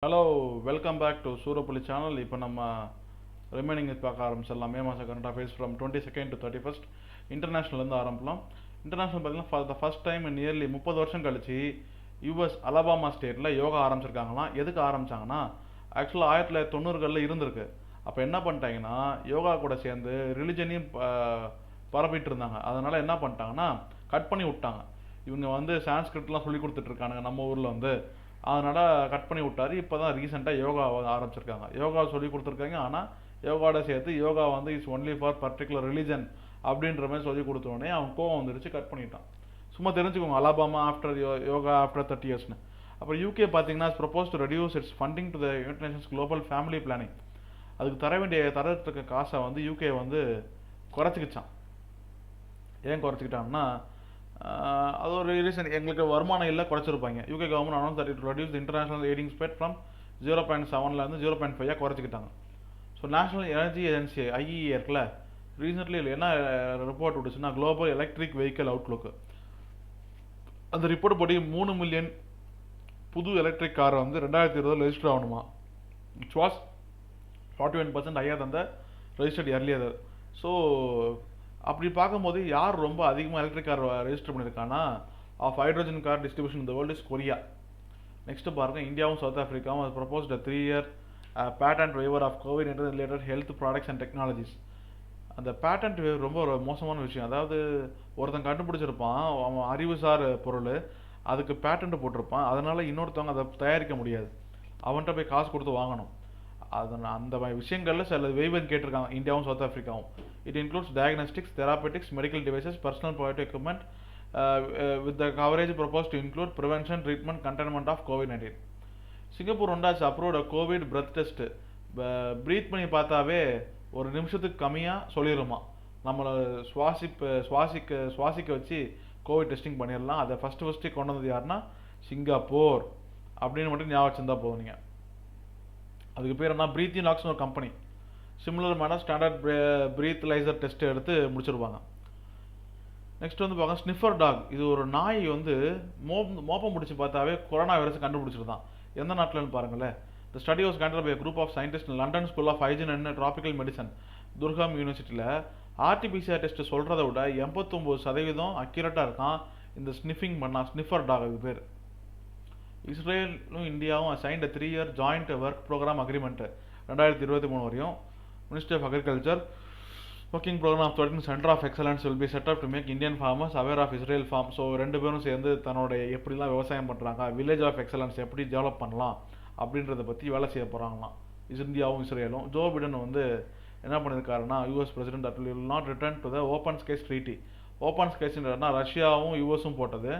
Hello welcome back to Soorappuli channel. இப்போ நம்ம remaining பார்க்க ஆரம்பிச்சிடலாம். மே மாதம் current affairs from 22nd to 31st இன்டர்நேஷ்னல்லேருந்து ஆரம்பிக்கலாம். இன்டர்நேஷ்னல் பார்த்தீங்கன்னா for the first time in nearly 30 வருஷம் கழிச்சு யூஎஸ் அலபாமா ஸ்டேட்டில் யோகா ஆரம்பிச்சிருக்காங்களாம். எதுக்கு ஆரம்பித்தாங்கன்னா, ஆக்சுவலாக 1990களில் இருந்திருக்கு. அப்போ என்ன பண்ணிட்டாங்கன்னா, யோகா கூட சேர்ந்து ரிலிஜனையும் பரப்பிட்டு இருந்தாங்க. அதனால் என்ன பண்ணிட்டாங்கன்னா, கட் பண்ணி விட்டாங்க. இவங்க வந்து சான்ஸ்கிரிட்லாம் சொல்லி கொடுத்துட்ருக்கானுங்க நம்ம ஊரில் வந்து. அதனால் கட் பண்ணி விட்டாரு. இப்போ தான் ரீசெண்டாக யோகா ஆரம்பிச்சிருக்காங்க. யோகா சொல்லி கொடுத்துருக்காங்க. ஆனால் யோகாவோட சேர்த்து யோகா வந்து is only for particular religion அப்படின்ற மாதிரி சொல்லி கொடுத்தோடனே அவன் கோவம் வந்துருச்சு, கட் பண்ணிட்டான். சும்மா தெரிஞ்சுக்கோங்க, அலபாமா ஆஃப்டர் யோகா ஆஃப்டர் 30 இயர்ஸ்னு. அப்புறம் யூகே பார்த்தீங்கன்னா propose to reduce it's funding to the United Nations global family planning. அதுக்கு தரத்துக்கு காசை வந்து யூகே வந்து குறைச்சிக்கிச்சான். ஏன் குறைச்சிக்கிட்டாங்கன்னா, அது ஒரு ரீசன், எங்களுக்கு வருமானம் இல்லை, குறைச்சிருப்பாங்க. UK government announce that it reduce international aiding spend from 0.7லேருந்து 0.5 குறைச்சிக்கிட்டாங்க. So national energy agency IEA இருக்குல்ல, ரீசெண்ட்லி என்ன ரிப்போர்ட் விட்டுச்சுன்னா, குளோபல் எலக்ட்ரிக் வெஹிக்கல் அவுட்லுக்கு. அந்த ரிப்போர்ட் படி 3 மில்லியன் புது எலக்ட்ரிக் காரை வந்து 2020 ரெஜிஸ்டர் ஆகணுமா. It's was 41% higher than the registered earlier. So அப்படி பார்க்கும்போது யார் ரொம்ப அதிகமாக எலக்ட்ரிக் கார் ரெஜிஸ்டர் பண்ணியிருக்காங்கன்னா, ஆஃப் ஹைட்ரோஜன் கார் டிஸ்ட்ரிபியூஷன் இந்த வேர்ல்டு இஸ் கொரியா. நெக்ஸ்ட்டு பாருங்கள், இந்தியாவும் சவுத் ஆஃப்ரிக்காவும் அது proposed 3 year patent waiver of covid related health products and technologies. அந்த பேட்டன்ட் வேவ் ரொம்ப ஒரு மோசமான விஷயம். அதாவது ஒருத்தன் கண்டுபிடிச்சிருப்பான், அவன் அறிவுசார் பொருள், அதுக்கு பேட்டன்ட் போட்டிருப்பான். அதனால் இன்னொருத்தவங்க அதை தயாரிக்க முடியாது, அவன்கிட்ட போய் காசு கொடுத்து வாங்கணும். அந்த விஷயங்களில் சில வெய்வன் கேட்டிருக்காங்க இந்தியாவும் சவுத் ஆஃப்ரிக்காவும். It includes diagnostics, therapeutics, medical devices, personal product equipment with the coverage propose to include prevention, treatment, containment of COVID-19. Singapore ஒன்றாச்சு approved covid breath test. Breathe பண்ணி பார்த்தாவே ஒரு நிமிஷத்துக்கு கம்மியாக சொல்லிடுமா. நம்மளை சுவாசிக்க வச்சு கோவிட் டெஸ்டிங் பண்ணிடலாம். அதை ஃபஸ்ட்டு கொண்டு வந்தது யாருன்னா சிங்கப்பூர் அப்படின்னு மட்டும் ஞாபகம் வச்சுருந்தா போதும் நீங்கள். அதுக்கு பேர் என்ன, ப்ரீத்திங் லாக்ஸ்னு ஒரு கம்பெனி. Similar madam standard breathalyser test எடுத்து முடிச்சிருப்பாங்க. நெக்ஸ்ட் வந்து பார்க்க ஸ்னிஃபர் டாக். இது ஒரு நாய் வந்து மோப்பம் முடிச்சு பார்த்தாவே கொரோனா வைரஸ் கண்டுபிடிச்சிருந்தான். எந்த நாட்டில்னு பாருங்களேன். The study was conducted by group of scientist London School of Hygiene and Tropical Medicine, Durham யூனிவர்சிட்டியில். ஆர்டிபிசிஆர் டெஸ்ட் சொல்கிறத விட 89% அக்யூரேட்டாக இருக்கான் இந்த ஸ்னிஃபிங் பண்ணா ஸ்னிஃபர் டாக். அதுக்கு பேர். இஸ்ரேலும் இந்தியாவும் signed 3 year joint work programme agreement 2023 வரையும். Ministry of agriculture working programme of 13 centre of excellence will be set up to make Indian farmers aware of Israel farm. So ரெண்டு பேரும் சேர்ந்து தன்னுடைய எப்படிலாம் விவசாயம் பண்ணுறாங்க, வில்லேஜ் ஆஃப் எக்ஸலன்ஸ் எப்படி develop பண்ணலாம் அப்படின்றத பற்றி வேலை செய்ய போகிறாங்களாம் இந்தியாவும் இஸ்ரேலும். ஜோ பிடன் வந்து என்ன பண்ணியிருக்காருன்னா, US president that will not return to the open skies treaty. Open ஸ்கேஸ்ன்றதுனா ரஷ்யாவும் யூஎஸும் போட்டது.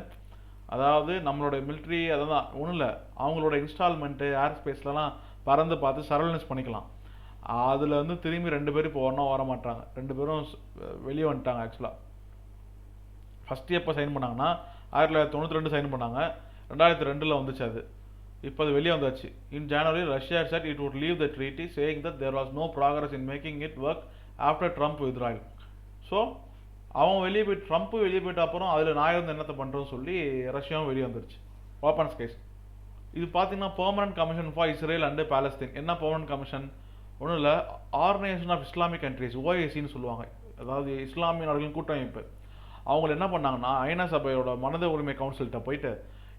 அதாவது நம்மளோட மிலிட்ரி அதான் ஒன்றும் இல்லை, அவங்களோட இன்ஸ்டால்மெண்ட்டு ஏர் ஸ்பேஸ்லலாம் பறந்து பார்த்து சர்வேலன்ஸ் பண்ணிக்கலாம். அதில் வந்து திரும்பி 2 பேரும் இப்போ ஒன்றா வர மாட்டாங்க. 2 பேரும் வெளியே வந்துட்டாங்க. ஆக்சுவலாக ஃபஸ்ட்டு எப்போ சைன் பண்ணாங்கன்னா 1992 சைன் பண்ணாங்க. 2002 வந்துச்சு அது. இப்போ அது வெளியே வந்தாச்சு. இன் ஜனவரி Russia said it would leave the treaty saying that there was no progress in making it work after Trump withdrawal. So அவன் வெளியே போய் ட்ரம்ப்பு வெளியே போயிட்ட அப்புறம் அதில் நான் இருந்து என்னத்தை பண்ணுறோன்னு சொல்லி ரஷ்யாவும் வெளியே வந்துருச்சு. ஓப்பன் ஸ்கேஸ். இது பார்த்தீங்கன்னா permanent commission for Israel and Palestine. என்ன பெர்மனன்ட் கமிஷன்? ஒன்றும் இல்லை, ஆர்கனைசேஷன் ஆஃப் இஸ்லாமிக் கண்ட்ரிஸ், ஓஐசின்னு சொல்லுவாங்க. அதாவது இஸ்லாமிய நாடுகளின் கூட்டமைப்பு. அவங்க என்ன பண்ணாங்கன்னா, ஐநா சபையோட மனித உரிமை கவுன்சில்கிட்ட போயிட்டு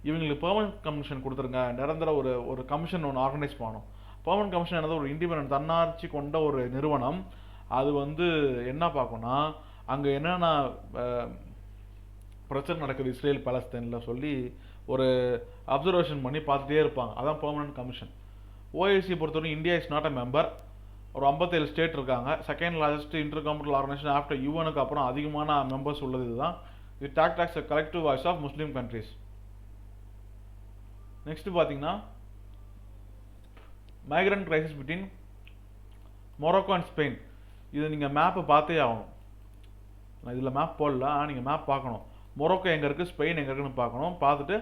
இவங்களுக்கு பெர்மனன்ட் கமிஷன் கொடுத்துருங்க, நிரந்தர ஒரு கமிஷன் ஒன்று ஆர்கனைஸ் பண்ணணும். பெர்மனன்ட் கமிஷன் என்னது, ஒரு இண்டிபெண்டன்ட் தன்னாட்சி கொண்ட ஒரு நிறுவனம். அது வந்து என்ன பார்க்கணும்னா, அங்கே என்னென்ன பிரச்சனை நடக்குது இஸ்ரேல் பாலஸ்தீனில் சொல்லி ஒரு அப்சர்வேஷன் பண்ணி பார்த்துட்டே இருப்பாங்க. அதான் பெர்மனன்ட் கமிஷன். ஓஐசி பொறுத்தவரைக்கும் India is not a member. ஒரு 57 ஸ்டேட் இருக்காங்க. Second largest intergovernmental organization after யூஎனுக்கு அப்புறம் அதிகமான மெம்பர்ஸ் உள்ளது இதுதான். It talks a collective voice of Muslim countries. Next பார்த்தீங்கன்னா, migrant crisis between Morocco and Spain. இது நீங்கள் மேப்பு பார்த்தே ஆகணும். நான் இதில் மேப் போடல, ஆனால் நீங்கள் மேப் பார்க்கணும். மொரோக்கோ எங்கே இருக்குது, ஸ்பெயின் எங்கே இருக்குன்னு பார்க்கணும். பார்த்துட்டு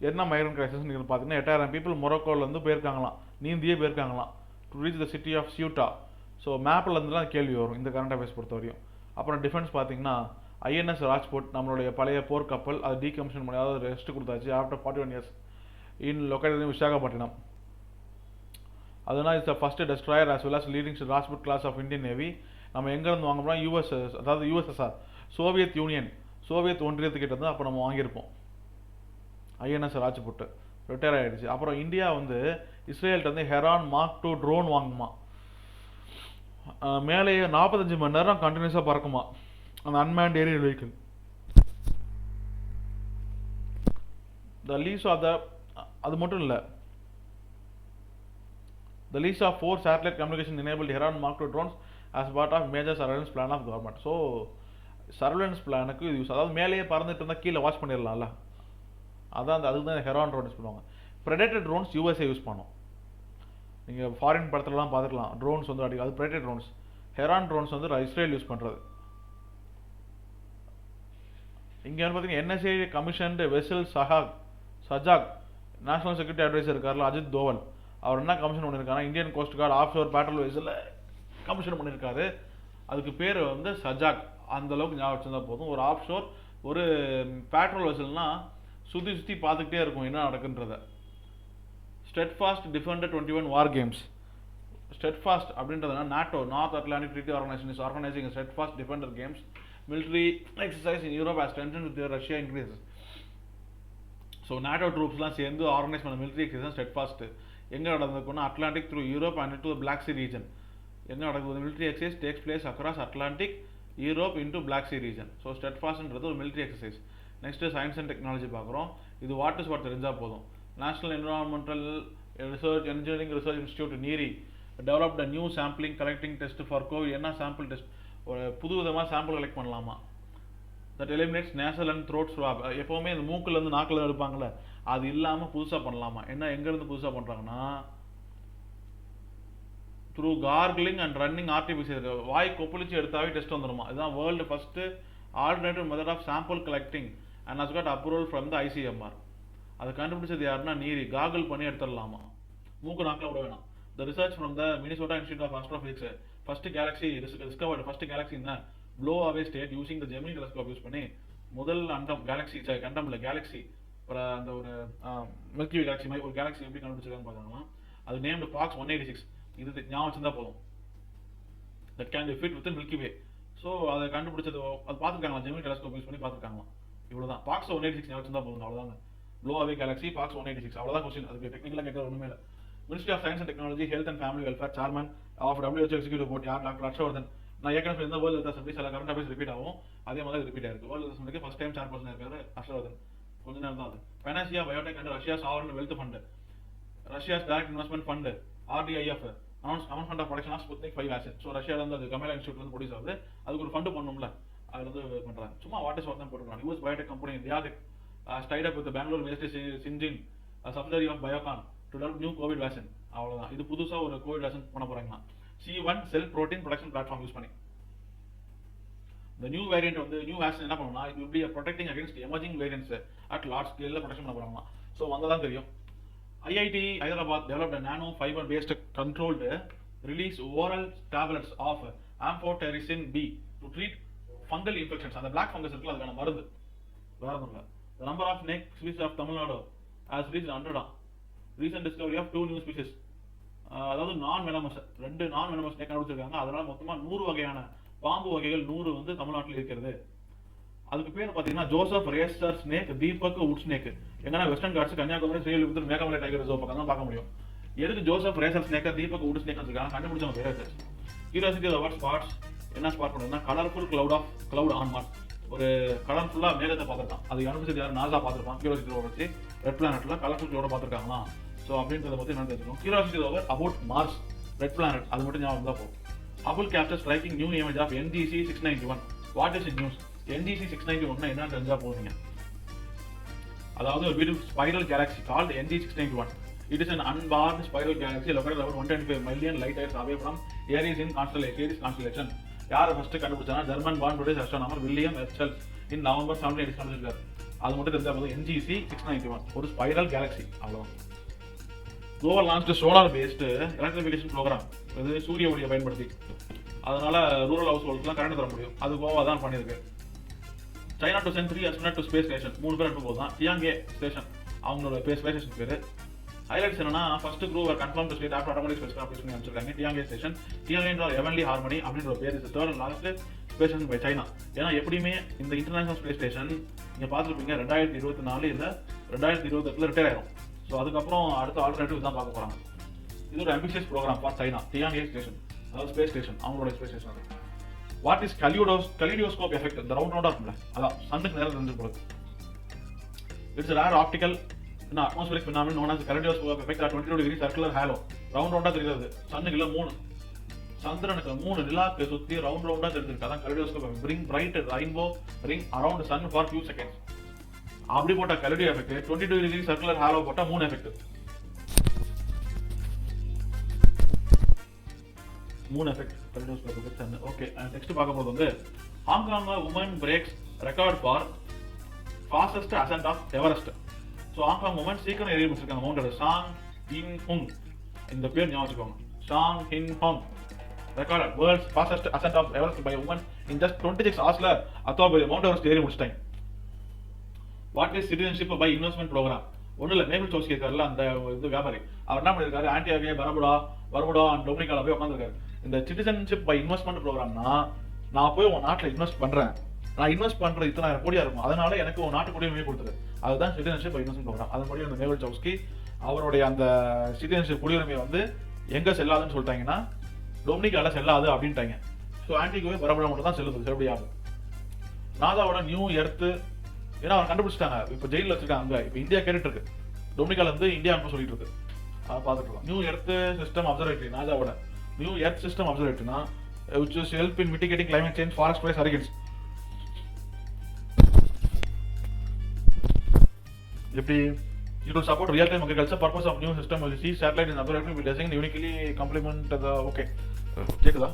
என்ன மைக்ரண்ட் கிரைசிஸ் நீங்கள் பார்த்தீங்கன்னா 8000 பீப்புள் மொரோக்கோலேருந்து போயிருக்காங்களாம், நீந்தியே போயிருக்காங்களாம், to reach the city of Ceuta. So மேப்பில் இருந்துலாம் கேள்வி வரும் இந்த கரண்ட் அஃபேர்ஸ் பொறுத்த வரையும். அப்புறம் டிஃபென்ஸ் பார்த்தீங்கன்னா, ஐஎன்எஸ் ராஜ்கோட் நம்மளுடைய பழைய போர்க்கப்பல், அது டீகமிஷன் பண்ணி அதாவது ரெஸ்ட் கொடுத்தாச்சு after 41 years in located Visakhapatnam. அதுனா it's first destroyer as well as leading Rajput class of Indian navy. நம்ம எங்கேருந்து வாங்குறோம், அதாவது யூஎஸ்எஸ்ஆர், சோவியத் ஒன்றியத்துக்கிட்ட தான் அப்போ நம்ம வாங்கியிருப்போம் ஐஎன்எஸ் ராஜ்புட். ரிட்டையர் ஆகிடுச்சு. அப்புறம் இந்தியா வந்து இஸ்ரேல்கிட்ட வந்து ஹெரான் மார்க் 2 ட்ரோன் வாங்குமா. மேலேயே 45 மணி நேரம் கண்டினியூஸாக பறக்குமா அந்த unmanned aerial vehicle. The lease of the அது மட்டும் இல்லை, the lease of 4 satellite communication enabled Heron Mark II drones as part of major surveillance plan of government. So surveillance பிளானுக்கு இது யூஸ். அதாவது மேலேயே பறந்துட்டு இருந்தால் கீழே வாட்ச் பண்ணிடலாம்ல, அதான் அதுக்கு தான் ஹெரான் ட்ரோன் யூஸ் பண்ணுவாங்க. ப்ரெடேட்டர் ட்ரோன்ஸ் யூஎஸ்ஏ யூஸ் பண்ணும். நீங்கள் ஃபாரின் படத்துலலாம் பார்த்துக்கலாம், ட்ரோன்ஸ் வந்து அது ப்ரெடேட்டர் ட்ரோன்ஸ். ஹெரான் ட்ரோன்ஸ் வந்து இஸ்ரேல் யூஸ் பண்ணுறது. இங்கே வந்து பார்த்தீங்கன்னா NSA commissioned vessel Sajag national security advisor இருக்கார்ல அஜித் தோவல், அவர் என்ன கமிஷன் பண்ணியிருக்காருன்னா Indian coast guard off shore patrol வெசலில் கமிஷன் பண்ணியிருக்காரு. அதுக்கு பேர் வந்து சஜாக். அந்த அளவுக்கு ஞாபகம் வச்சுருந்தா போதும். ஒரு ஆஃப் ஷோர் ஒரு பேட்ரோல் வெசல்னா சுற்றி பார்த்துக்கிட்டே இருக்கும் என்ன நடக்குன்றத. Steadfast Defender 21 war games. Steadfast அப்படின்றதுனா NATO, North Atlantic Treaty Organization is organizing Steadfast Defender games military exercise in Europe as tension with Russia increases. So NATO ட்ரூப்ஸ்லாம் சேர்ந்து ஆர்கனைஸ் பண்ண மிலிட்ரி எக்ஸசைஸ் ஸ்டெட்ஃபாஸ்ட் எங்கே நடந்திருக்குன்னா Atlantic through Europe and to Black Sea region. என்ன நடக்குது, military exercise takes place across Atlantic Europe into black Sea region. So ஸ்டெட்ஃபாஸ்ட்ன்றது ஒரு military exercise. Next science and technology பார்க்குறோம். இது வாட்டர்ஸ் வாட் தெரிஞ்சால் போதும். National environmental research engineering research institute NEERI developed a new sampling collecting test for covid. என்ன sample test, ஒரு புது விதமாக சாம்பிள் கலெக்ட் பண்ணலாமா. That eliminates nasal and throat swab. எப்போவுமே இந்த மூக்கிலேருந்து நாக்கில் எடுப்பாங்களே, அது இல்லாமல் புதுசாக பண்ணலாமா. என்ன எங்கேருந்து புதுசாக பண்ணுறாங்கன்னா through gargling and running artificial. வாய் கொப்பளிச்சு எடுத்தாவே டெஸ்ட் வந்துடுமா. இதுதான் world first alternative method of sample collecting and has got approval from the ICMR. அதை கண்டுபிடிச்சது யாருன்னா நீரி. காகிள் பண்ணி எடுத்துடலாமா, மூக்கு நாக்கில் விட வேணாம். The research from the Minnesota institute of astrophysics first galaxy discovered. First galaxy என்ன blow away state using the Gemini telescope use பண்ணி முதல் அண்டம் கேலக்ஸி கண்டம் இல்லை கேலக்ஸி அந்த ஒரு மில்கி கேலக்ஸி மாதிரி ஒரு கேலக்ஸி எப்படி கண்டுபிடிச்சிருக்கான்னு பார்த்தாங்கன்னா அது நேம்டு பாக்ஸ் 186. இது ஞாபகம் வச்சிருந்தா போதும். That can be fit with milky way. So அதை கண்டுபிடிச்சது அது பார்த்துருக்காங்களா, ஜெமினி டெலஸ்கோப் யூஸ் பண்ணி பார்த்துருக்காங்களாம். இவ்வளோதான். பாக்ஸ் 186 ஞாபகம் வச்சிருந்தா போதும், அவ்வளோதாங்க. ப்ளோ அவே கேலக்ஸி பாக்ஸ் 186 அவ்வளோதான் கொஸ்டின். அதுக்கு டெக்னிக்கலாக கேட்கறது ஒன்றுமே இல்லை. Ministry of science and technology health and family welfare chairman of WHO executive board யார், டாக்டர் ஹர்ஷவர்தன். நான் ஏற்கனவே இந்த வேர்ல்டு ஹெல்த் அசம்பிளி சில கரண்ட் அஃபேர்ஸ் ரிப்பீட் ஆகும், அதே மாதிரி ரிப்பீட் ஆயிருக்கு. வேர்ல்டு ஹெல்த் அசம்பிளிக்கு ஃபர்ஸ்ட் டைம் சேர்பர்சன் இருக்காரு ஹர்ஷவர்தன். கொஞ்ச நேரம் தான் அது. Panacea Biotec and Russia sovereign wealth fund, Russia's direct investment fund RDIF announcement of production of Sputnik 5 vaccine. So ரஷ்யாவில் வந்து அது கமேலா இன்ஸ்டியூட்ல இருந்து ப்ரொடியூஸ் ஆகுது. அதுக்கு ஒரு ஃபண்டு பண்ணணும்ல, அது வந்து பண்ணுறாங்க. சும்மா வாட்டர்ஸ் வாட் தான் போட்டுருக்காங்க. US biotech company Dyadic tied up with Bangalore based Syngene subsidiary of Biocon to develop new covid vaccine. அவ்வளோதான். இது புதுசாக ஒரு கோவிட் வேக்சின் பண்ண போறாங்கன்னா C1 cell protein production platform use பண்ணி. இந்த நியூ வேரியன்ட் வந்து நியூ வேக்சின் என்ன பண்ணுவோம்னா இது will be a protecting against emerging variants at large scale production பண்ண போறாங்க. ஸோ வந்ததான் தெரியும். IIT Hyderabad developed nano fibre based controlled release oral tablets of amphotericin B to treat fungal infections. அந்த black fungus இருக்குல்ல, அதுக்கான மருந்து வேற ஒன்றும் இல்லை. The number of snake species of Tamil Nadu has reached 100. Recent discovery of 2 new species. அதாவது நான் venomous 2 நான் வெனமஸ் ஸ்னேக் கண்டுபிடிச்சிருக்காங்க. அதனால மொத்தமாக 100 வகையான பாம்பு வகைகள் 100 வந்து தமிழ்நாட்டில் இருக்கிறது. அதுக்கு பேர் பார்த்தீங்கன்னா Joseph racer snake, Deepak wood snake. எங்கன்னா Western Ghats Kanyakumari, Srivilliputhur, Meghamalai tiger reserve பக்கம் தான் பார்க்க முடியும். எதுக்கு Joseph racer snake Deepak wood snake வச்சிருக்காங்க, கண்டுபிடிச்சவங்க பேர். கியூரியாசிட்டி ஆஃப் ஸ்பாட்ஸ் என்ன ஸ்பாட் பண்ணுறதுன்னா கலர்ஃபுல் கிளவுட் ஆன் மார்ஸ். ஒரு கலர்ஃபுல்லாக மேகத்தை பார்த்துருக்கான். அது கண்டுபிடிச்சது யார், நாசா பார்த்துருப்பான். கியூரியாசிட்டி ரோவர் வச்சு ரெட் பிளானட்ல கலர்ஃபுல் கிளவுட பார்த்துருக்காங்களா. ஸோ அப்படின்றத பற்றி என்ன தெரிஞ்சுக்கணும். Curiosity rover about Mars red planet அது மட்டும் ஞாபகம் தான் போகும். Hubble capture striking new image of NGC 691. What is in news? NGC 691 என்னன்னு தெரிஞ்சா போதுங்க. அதாவது ஒரு beautiful spiral galaxy called NGC 691. It is an unbarred spiral galaxy located about 125 million light years away from Aries constellation. யார் first கண்டுபிடிச்சானா German born British astronomer William Herschel in November 1780 கண்டுபிடிச்சார். அது மட்டும் தெரிஞ்சா போதும். NGC 691 ஒரு ஸ்பைரல் கேலக்ஸி, அவ்வளவுதான். Goa launch solar based electrification programme. இது சூரிய ஒளியை பயன்படுத்தி, அதனால ரூரல் ஹவுஸ் ஹோல்ட்ஸ்லாம் கரண்ட் தர முடியும். அது கோவா தான் பண்ணியிருக்கு. China to sent 3 astronaut to space station. 3 பேர் அனுப்ப போதுதான். டியாங்கே ஸ்டேஷன் அவங்களோட ஸ்பேஸ் ஸ்டேஷன் பேரு. ஹைலைட்ஸ் என்னன்னா first crew confirm to state after automatic spacecraft அப்படின்னு அமைச்சிருக்காங்க. Tiangong station. Tiangong heavenly harmony அப்படின்ற ஒரு பேர் இது third and last space station by China. ஏன்னா எப்படியுமே இந்த இன்டர்நேஷனல் ஸ்பேஸ் ஸ்டேஷன் நீங்க பார்த்துருப்பீங்க 2024 இல்லை 2028 ரிட்டையர் ஆயிரும். ஸோ அதுக்கப்புறம் அடுத்த ஆல்டர்னேட்டிவ் தான் பார்க்க போறாங்க. இது ஒரு ambitious program for China. Tiangong station அதாவது ஸ்பேஸ் ஸ்டேஷன் அவங்களோட space station. What is kaleidoscope effect? இந்த ரவுண்ட் ரவுண்டா இருக்கும்ல அதான் சன்னுக்கு நேரம் தெரிஞ்சு போகுது. It's rare optical atmospheric phenomenon known as kaleidoscope effect at 22 degree circular halo. Round ரவுண்டா தெரியுது. சன்னுக்கு இல்ல 3 சந்திரனுக்கு 3 நிலாக்கு சுத்தி ரவுண்ட் ரவுண்டா தெரிஞ்சிருக்கு. அதான் கலிடோஸ்கோப். bring bright rainbow ring around sun for few seconds. அப்படி போட்ட kaleido effect 22 degree circular halo போட்டா 3 effect. 3 effect kaleidoscope effect sun. Okay, next பார்க்க போறது வந்து Hong Kong woman breaks record for fastest ascent of Everest. ஸோ ஹாங்காங் உமன் சீக்கிரம் ஏறி முடிச்சிருக்காங்க மவுண்ட் ஷாங் ஹின் ஹுங். இந்த பேர் ஞாபகம் வச்சுக்கோங்க. Tsang Yin Hung record world's fastest ascent of Everest by woman in just 26 ஹவர்ஸ்ல மவுண்ட் எவரெஸ்ட் ஏறி முடிச்சிட்டாங்க. What is citizenship by investment program? ஒன்றும் இல்லை, மேபிள் சோஸ்கி இருக்காருல்ல அந்த இது வியாபாரி, அவர் என்ன பண்ணிருக்காரு, ஆன்டியாகே பர்முடா அண்ட் டொமினிகால போய் உட்காந்துருக்காரு. இந்த சிட்டிசன்ஷிப் பை இன்வெஸ்ட்மெண்ட் ப்ரோக்ராம்னா நான் போய் உன் நாட்டில் இன்வெஸ்ட் பண்றேன், நான் இன்வெஸ்ட் பண்றது இத்தனை கோடியா இருக்கும், அதனால எனக்கு ஒரு நாட்டு குடியுரிமை கொடுத்துரு. அதுதான் சிட்டிசன்ஷிப் பை இன்வெஸ்ட்மெண்ட் ப்ரோக்ராம். அதன்படி அந்த மேபிள் சோஸ்கி அவருடைய அந்த சிட்டிசன்ஷிப் குடியுரிமை வந்து எங்க செல்லாதுன்னு சொல்லிட்டாங்கன்னா டொமினிகால செல்லாது அப்படின்ட்டாங்க. ஸோ ஆன்டிகோவே பரபரா மட்டும் தான் செல்லுது செல்லுபடியாகும். நாசாவோட நியூ எர்த்து, ஏன்னா அவர் கண்டுபிடிச்சிட்டாங்க, இப்போ ஜெயிலில் வச்சிருக்காங்க. இப்போ இந்தியா கேட்டுட்டு இருக்கு, டொமினிகால இருந்து இந்தியா அனுப்ப சொல்லிட்டு இருக்கு. அதை பார்த்துட்டு இருக்கோம். நியூ எர்த் சிஸ்டம் அப்சர்வேட்டரி, நாசாவோட நியூ எர்த் சிஸ்டம் அப்சர்வேட்டரினா which is help in mitigating climate change, forest fires, hurricanes. எப்படி it will support real time agriculture. Purpose of new system will see satellite in observatory will design uniquely complement the okay கேக்குதா?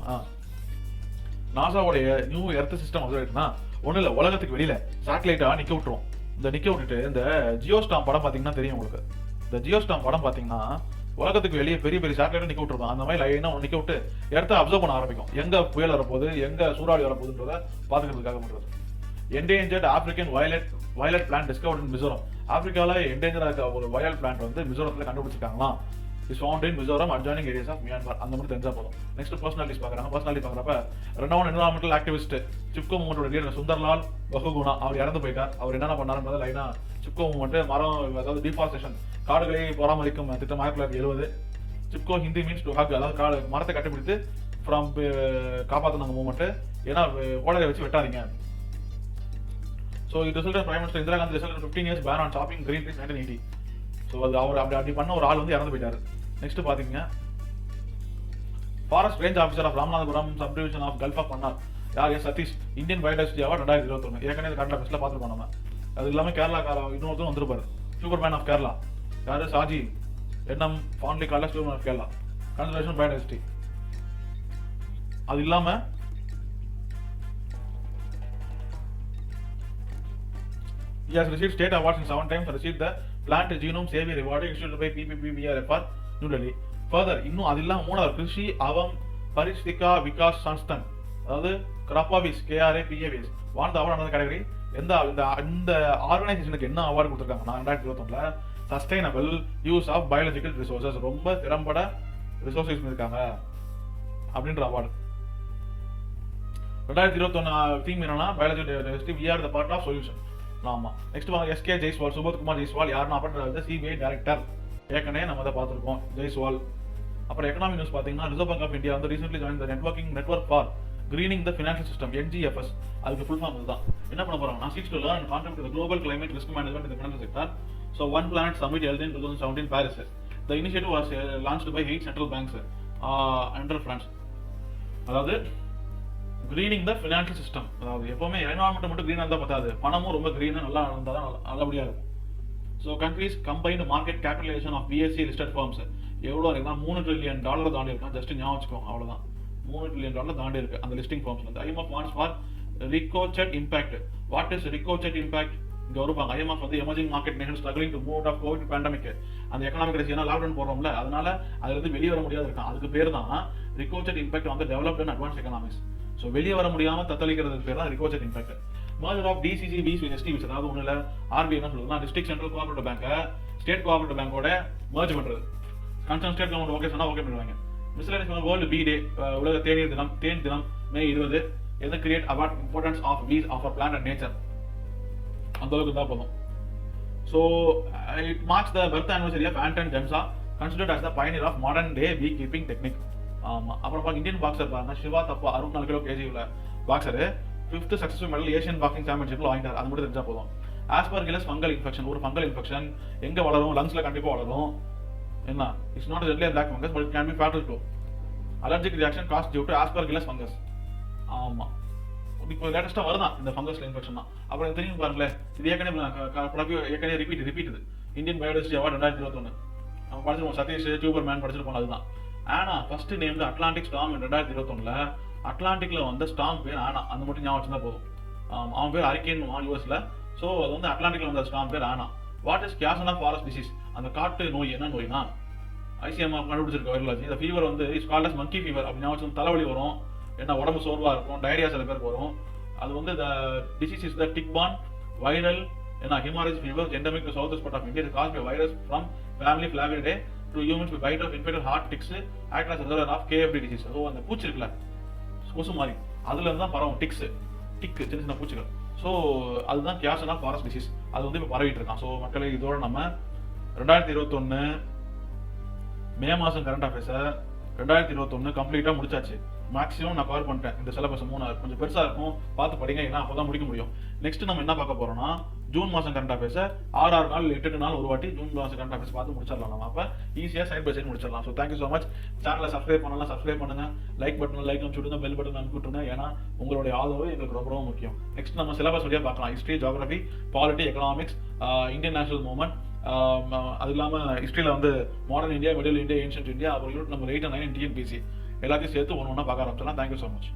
நாசாவோட new earth system அப்சர்வேட்டரினா ஒன்றும் இல்லை, உலகத்துக்கு வெளியில சேட்டலைட்டா நிக்க விட்டுரும். இந்த நிக்க விட்டுட்டு இந்த ஜியோஸ்டாம் படம் பார்த்தீங்கன்னா தெரியும் உங்களுக்கு. இந்த ஜியோஸ்டாம் படம் பார்த்தீங்கன்னா உலகத்துக்கு வெளியே பெரிய பெரிய சேட்டலைட்டை நிக்க விட்டுருக்கும். அந்த மாதிரி லைனா நிக்க விட்டு எர்த்தை அப்சர்வ் பண்ண ஆரம்பிக்கும். எங்க புயல் வரப்போகுது, எங்க சூறாவளி வரப்போகுதுன்றத பாத்துக்கிறதுக்காக பண்றது. Endangered African violet plant discovered in Mizoram. ஆப்பிரிக்கால என்டேஞ்சரா இருக்க ஒரு வயலட் பிளான்ட் வந்து மிசோரத்துல கண்டுபிடிச்சிருக்காங்களாம். Is found in Mizoram adjoining areas of Myanmar. அந்த மாதிரி தெரிஞ்சா போதும். நெக்ஸ்ட் பர்சனாலிட்டிஸ் பார்க்குறாங்க. பர்சனாலிட்டி பார்க்குறப்ப ரெனவுண்ட் என்விரான்மெண்டல் ஆக்டிவிஸ்ட் சிப்கோ மூவ்மெண்டோட லீடர் சுந்தர்லால் பகுகுணா அவர் இறந்து போயிட்டார். அவர் என்னென்ன பண்ணாருன்றத லைனா சிப்கோ மூவ்மெண்ட் மரம், அதாவது டிஃபாரஸ்டேஷன் காடுகளை பராமரிக்கும் திட்டம் 1970. Chipko Hindi means to hug, அதாவது மரத்தை கண்டுபிடித்து ஃப்ரம் காப்பாற்றினாங்க மூவ்மெண்ட். ஏன்னா கோடரை வச்சு வெட்டாதீங்க. ஸோ இது result prime minister Indira Gandhi result 15 years ban on shopping green trees 1980. So அது அவர் அப்படி பண்ண ஒரு ஆள் வந்து இறந்து போயிட்டாரு. நெக்ஸ்ட் பாத்தீங்க forest range officer of Ramanathapuram sub division of Gulf of Mannar யார் சதீஷ் இந்தியன் பயோடைவர்சிட்டி அவார்ட் 2021. ஏற்கனவே கரண்ட் அஃபேர்ஸ்ல பார்த்துருப்போம் நம்ம. அது இல்லாமல் கேரளா இன்னொருத்தரும் வந்திருப்பாரு, சூப்பர் மேன் ஆஃப் கேரளா யாரு சாஜி என்னம் ஃபான்லி கால்ல superman of Kerala conservation biodiversity. அது இல்லாம he has received state awards in 7 times and received the Plant Genome Savior Award issued by PPPBRFR New Delhi. Further, இன்னும் அது இல்லாம மூணாவது கிருஷி அவம் பரிஸ்திகா விகாஸ் சன்ஸ்தான், அதாவது கிராப்பாவிஸ் KRAPAVS வான் த அவார்ட் அந்த கேட்டகரி. இந்த ஆர்கனைசேஷனுக்கு என்ன அவார்டு கொடுத்துருக்காங்கன்னா 2021 sustainable use of biological resources, ரொம்ப திறம்பட ரிசோர்ஸ் யூஸ் பண்ணிருக்காங்க அப்படின்ற அவார்டு. 2021 தீம் என்னன்னா biology diversity, we are the part of solution. ஆமா. நெக்ஸ்ட் SK ஜெய்ஸ்வால், சுபோத்குமார் ஜெய்ஸ்வால் யாருன்னா அப்படின்றது CBI டைரக்டர். ஏற்கனவே நம்ம அதை பார்த்துருக்கோம் ஜெய்ஸ்வால். அப்புறம் எக்கனாமிக் நியூஸ் பார்த்தீங்கன்னா ரிசர்வ் பேங்க் ஆஃப் இந்தியா வந்து recently join the network for greening the financial system NGFS. அதுக்கு ஃபுல் ஃபார்ம் இதுதான். என்ன பண்ண போறாங்கன்னா seeks to learn and contribute to the global climate risk management in the financial sector. So One Planet Summit held in 2017 Paris. The initiative was launched by 8 central banks under France. அதாவது greening the financial system, அதாவது எப்பவுமே environment மட்டும் கிரீனா இருந்தால் பத்தாது, பணமும் ரொம்ப கிரீனா நல்லா இருந்தால் தான் நல்லபடியா இருக்கும். So countries combined market capitalisation of BSE listed firms எவ்வளோ இருக்குன்னா $3 trillion தாண்டி இருக்கும். ஜஸ்ட் ஞாபகம் வச்சுக்கோங்க, அவ்வளோதான். $3 trillion தாண்டி இருக்கு அந்த லிஸ்டிங் ஃபார்ம்ஸ் வந்து. IMF wants for ricochet impact. What is ricochet impact? இங்க வருவாங்க. IMF வந்து emerging market nation struggling to move out of covid pandemic, அந்த எக்கனாமிக் கிரைசிஸ் ஏன்னா லாக்டவுன் போடுறோம்ல, அதனால அதுல இருந்து வெளியே வர முடியாது இருக்கான். அதுக்கு பேர் தான் ricochet impact on the developed and advance economics. So வெளியே வர முடியாம தத்தளிக்கிறதுக்கு பேர் தான் ricochet impact. Merger of DCGBs with STBs, அதாவது ஒன்றும் இல்லை RBI என்ன சொல்லுதுன்னா டிஸ்ட்ரிக்ட் சென்ட்ரல் கோஆபரேட்டிவ் பேங்கை ஸ்டேட் கோஆபரேட்டிவ் பேங்கோட மர்ஜ் பண்றது. கன்சர்ன் ஸ்டேட் கவர்மெண்ட் ஓகே சொன்னா ஓகே பண்ணுவாங்க. மிஸ்லேனியஸ் வேர்ல்டு பீ டே, உலக தேநீர் தினம், தேன் தினம் மே 20. எது create about importance of bees of a plant and nature. அந்த அளவுக்கு தான் போதும். So it marks the birth anniversary of Anton Jansa, considered as the pioneer of modern day bee keeping technique. ஆமா. அப்புறம் பாருங்க இந்தியன் பாக்ஸர் பாருங்க, Shiva Thapa 64 kilo KG உள்ள boxer 5th successful medal Asian boxing சாம்பியன்ஷிப்ல வாங்கிட்டார். அது மட்டும் தெரிஞ்சா போதும். ஆஸ்பர்கிலஸ் ஃபங்கல் இன்ஃபெக்ஷன், ஒரு ஃபங்கல் இன்ஃபெக்ஷன் எங்க வளரும்? லங்ஸ்ல கண்டிப்பா வளரும். என்ன? It's not readily black fungus but it can be fatal to allergic reaction caused due to aspergillus fungus. ஆமா. இப்போ லேட்டஸ்டா வருதான் இந்த ஃபங்கஸ்ல இன்ஃபெக்ஷன் தான். அப்புறம் தெரியும் பாருங்களேன், இது ஏற்கனவே ரிப்பீட் இது இந்தியன் பயோடைவர்சிட்டி அவார்டு 2021 நம்ம படிச்சிருப்போம். சதீஷ் டியூபர் மேன் படிச்சிருப்போம். அதுதான் ஆனா ஃபர்ஸ்ட் நேம் அட்லாண்டிக் ஸ்டார்ம் 2021. அட்லாண்டிக்ல வந்த ஸ்டார்ம் பேர் ஆனா, அந்த மட்டும் ஞாபகம் வச்சிருந்தா போதும். அவன் பேர் ஹரிகேன் யூஎஸ்ல. ஸோ அது வந்து அட்லாண்டிக்ல வந்த ஸ்டார்ம் பேர் ஆனா. What is Kyasanur forest disease? அந்த காட்டு நோய் என்ன நோய்னா ஐசிஎம்ஆர் கண்டுபிடிச்சிருக்க வைரலாஜி. இந்த ஃபீவர் வந்து is called as monkey fever. அப்படி ஞாபகம் தலைவலி வரும், என்ன உடம்பு சோர்வா இருக்கும், டயரியா சில பேருக்கு வரும். அது வந்து the disease is the tick-borne viral hemorrhagic fever endemic to southwest part of India. It is caused by virus from family Flavidae to humans with bite of infected heart ticks act as a result of KFD disease. So அந்த பூச்சி இருக்குல்ல கொசு மாதிரி, அதுல இருந்து தான் பரவும் tick சின்ன சின்ன பூச்சிகள். ஸோ அதுதான் கியாசனா ஃபாரஸ்ட் டிசீஸ். அது வந்து இப்போ பரவிட்டு இருக்கான். ஸோ மக்களே, இதோட நம்ம 2021 மே மாதம் கரண்ட் அஃபேர்ஸை 2021 கம்ப்ளீட்டாக முடிச்சாச்சு. மேக்ஸிமம் நான் கவர் பண்ணிட்டேன். இந்த சிலபஸ் 3 கொஞ்சம் பெருசாக இருக்கும், பார்த்து படிங்க, ஏன்னா அப்போ தான் முடிக்க முடியும். நெக்ஸ்ட் நம்ம என்ன பார்க்க போறோம்னா ஜூன் மாதம் கரண்ட் அஃபேர்ஸை 6 நாள் 8 நாள் ஒரு வாட்டி ஜூன் மாதம் கரண்ட் அஃபேர்ஸ் பார்த்து முடிச்சிடலாம். நம்ம அப்போ ஈஸியாக சைட் பை சைட் முடிச்சிடலாம். So thank you so much. சேனலை சப்ஸ்கிரைப் பண்ணலாம், சப்ஸ்கிரைப் பண்ணுங்க, லைக் பட்டன் லைக் அனுப்பிச்சுடுங்க, பெல் பட்டன் அனுப்பிவிட்டுருங்க. ஏன்னா உங்களுடைய ஆதரவு எங்களுக்கு ரொம்ப ரொம்ப முக்கியம். நெக்ஸ்ட் நம்ம சிலபஸ் வழியாக பார்க்கலாம். History, geography, polity, economics, Indian national movement, அது இல்லாமல் ஹிஸ்ட்ரியில் வந்து modern India, middle India, ancient India, அப்புறம் நம்பர் 8 and 9 டிஎன்பிசி எல்லாத்தையும் சேர்த்து ஒன்று ஒன்றா பார்க்க ஆரம்பிச்சலாம். Thank you so much.